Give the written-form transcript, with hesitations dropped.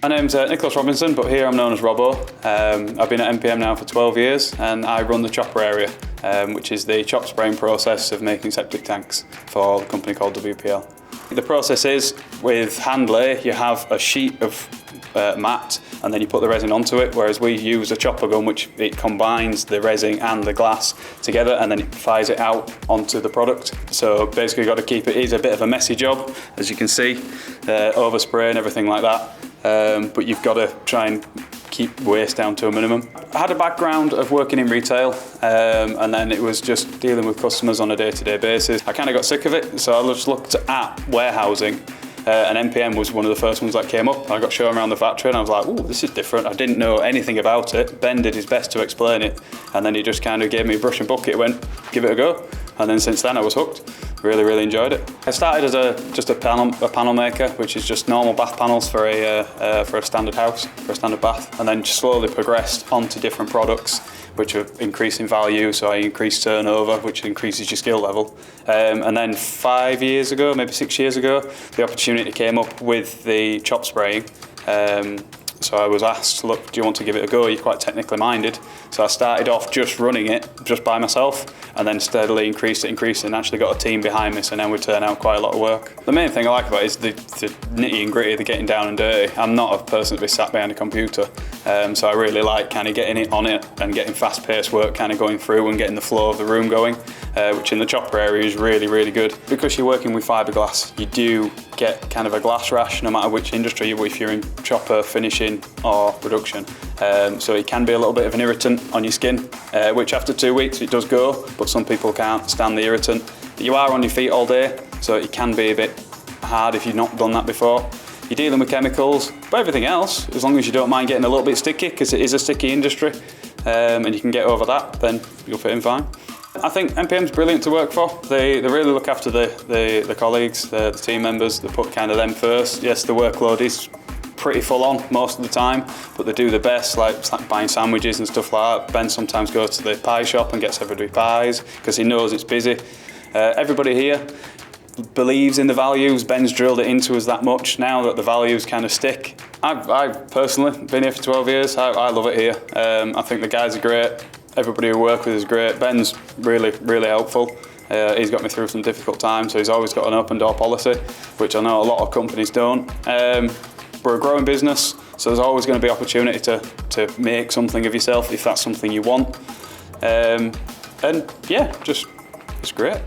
My name's Nicholas Robinson, but here I'm known as Robbo. I've been at MPM now for 12 years and I run the chopper area, which is the chop spraying process of making septic tanks for a company called WPL. The process is, with hand lay, you have a sheet of mat and then you put the resin onto it, whereas we use a chopper gun which it combines the resin and the glass together and then it fires it out onto the product. So basically you've got to keep it, is a bit of a messy job, as you can see, overspray and everything like that, but you've got to try and keep waste down to a minimum. I had a background of working in retail and then it was just dealing with customers on a day-to-day basis. I kind of got sick of it, so I just looked at warehousing. And MPM was one of the first ones that came up. I got shown around the factory and I was like, "Ooh, this is different." I didn't know anything about it. Ben did his best to explain it and then he just kind of gave me a brush and bucket, went, "Give it a go." And then since then I was hooked. Really enjoyed it. I started as just a panel maker, which is just normal bath panels for a standard house, for a standard bath, and then just slowly progressed onto different products which are increasing value, so I increased turnover, which increases your skill level. And then 5 years ago, maybe 6 years ago, the opportunity came up with the chop spraying. So I was asked, "Look, do you want to give it a go? You're quite technically minded." So I started off just running it, just by myself, and then steadily increased it, and actually got a team behind me, so now we turn out quite a lot of work. The main thing I like about it is the nitty and gritty, the getting down and dirty. I'm not a person to be sat behind a computer, so I really like kind of getting it on it and getting fast-paced work kind of going through and getting the flow of the room going, which in the chopper area is really good. Because you're working with fibreglass, you do get kind of a glass rash no matter which industry, if you're in chopper, finishing or production. So it can be a little bit of an irritant on your skin, which after 2 weeks it does go, but some people can't stand the irritant. But you are on your feet all day, so it can be a bit hard if you've not done that before. You're dealing with chemicals, but everything else, as long as you don't mind getting a little bit sticky, because it is a sticky industry, and you can get over that, then you'll fit in fine. I think MPM's brilliant to work for. They really look after the colleagues, the team members. They put kind of them first. Yes, the workload is pretty full on most of the time, but they do the best, like buying sandwiches and stuff like that. Ben sometimes goes to the pie shop and gets everybody pies because he knows it's busy. Everybody here believes in the values. Ben's drilled it into us that much now that the values kind of stick. I've personally been here for 12 years. I love it here. I think the guys are great. Everybody who work with is great. Ben's really helpful. He's got me through some difficult times, so he's always got an open door policy, which I know a lot of companies don't. We're a growing business, so there's always going to be opportunity to make something of yourself if that's something you want. And yeah, it's great.